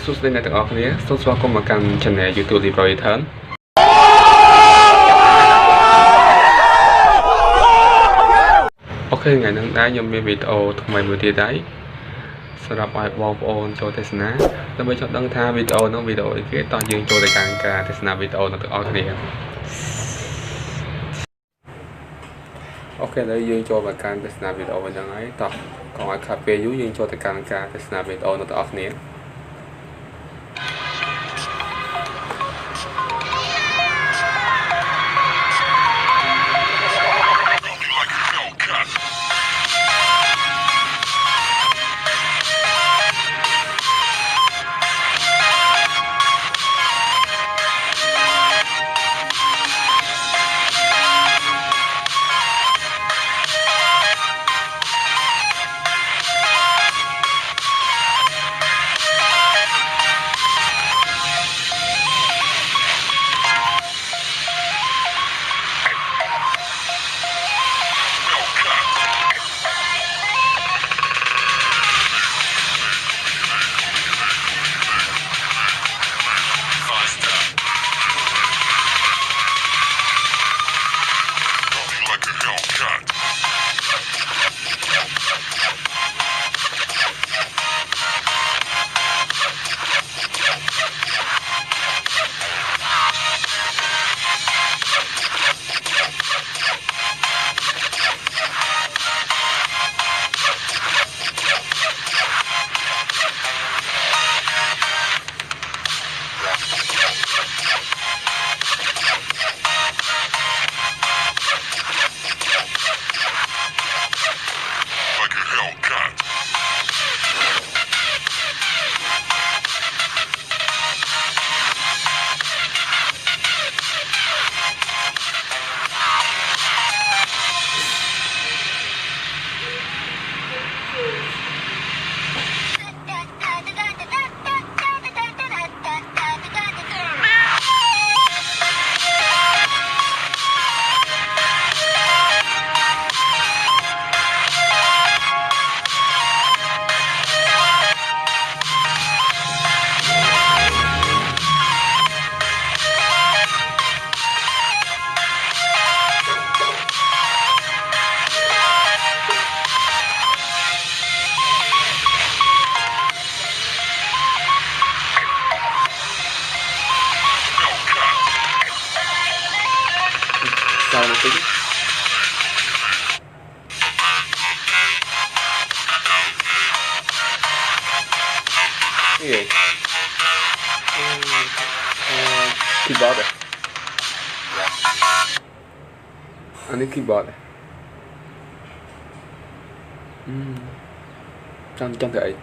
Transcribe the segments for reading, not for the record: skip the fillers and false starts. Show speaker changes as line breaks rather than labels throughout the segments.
សួស្តីអ្នកទាំងអស់គ្នាសូមស្វាគមន៍មកកាន់ Channel YouTube Libro Return អូខេថ្ងៃនេះដែរខ្ញុំមានវីដេអូថ្មីមួយទៀតដែរសម្រាប់ឲ្យបងប្អូនចូលទស្សនាដើម្បីចង់ដឹងថាវីដេអូនោះវីដេអូអីគេតោះយើងចូលទៅកាន់ការទស្សនាវីដេអូនោះទាំងអស់គ្នាអូខេឥឡូវយើងចូលមកកាន់ទស្សនាវីដេអូហ្នឹងហើយតោះកុំឲ្យខាត់ពេលយូរយើងចូលទៅកាន់ការទស្សនាវីដេអូនោះទាំងអស់គ្នាsau một tí cái gì keyboard à anh ấy keyboard à trong thể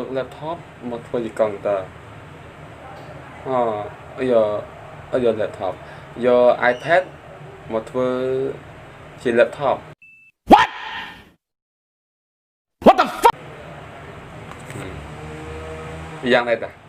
យក laptop មកធ្វើជា counter យក laptop យក iPad មកធ្វើជា laptop
What the fuck
យ៉ាងដែរតា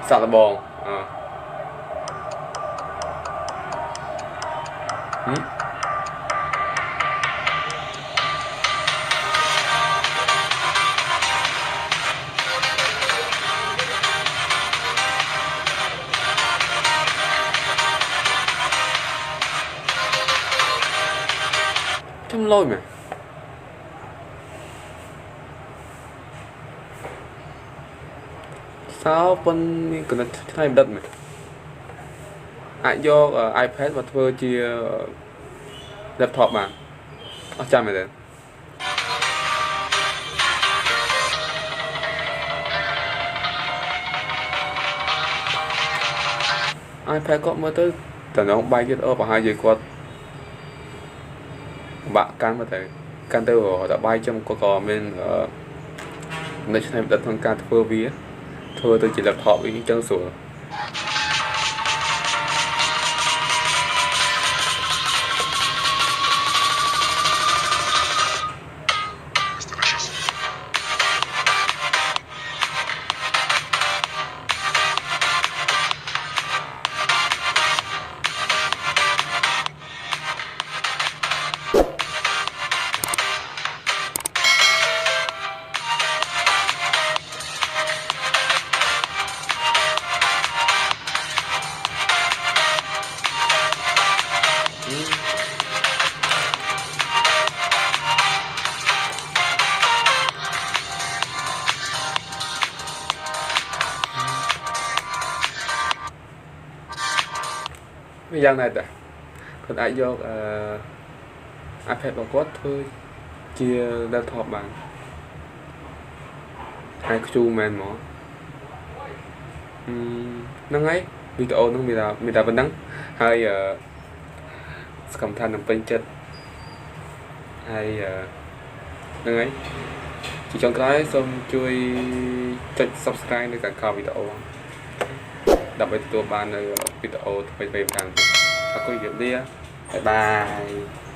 សាក់លបងចាំលយមែនសោប៉ុនមានកណិតឆ្នៃដិតមែនអាចយក iPad មកធ្វើជា laptop បានអស់ចាំមែនទេ iPad គាត់មើលទៅតំណងបែកទៀតប្រហែលជាគាត់បាក់កាន់មកទៅកាន់ទៅតែបាយចំគាត់ក៏មាននៅឆ្នៃដិតក្នុងការធ្វើវាធ្វើទៅជា laptop វិញចឹងស្រួលយ៉ាងណាដែរគាត់អាចយក iPad របស់គាត់ធ្វើជា laptop បានហើយខ្ជូរមែនហ្មងហ្នឹងហើយវីដេអូហ្នឹងមានតែប៉ុណ្ណឹងហើយសកម្មដ្ឋាននឹងពេញចិត្តហើយហ្នឹងហើយជាចុងក្រោយសូមជួយចុច Subscribe នៅខាងក្រោមវីដេអូដើម្បីទទួលបាននៅវីដេអូថ្មីៗខាងទៀតអរគុណជម្រាបលាបាយបាយ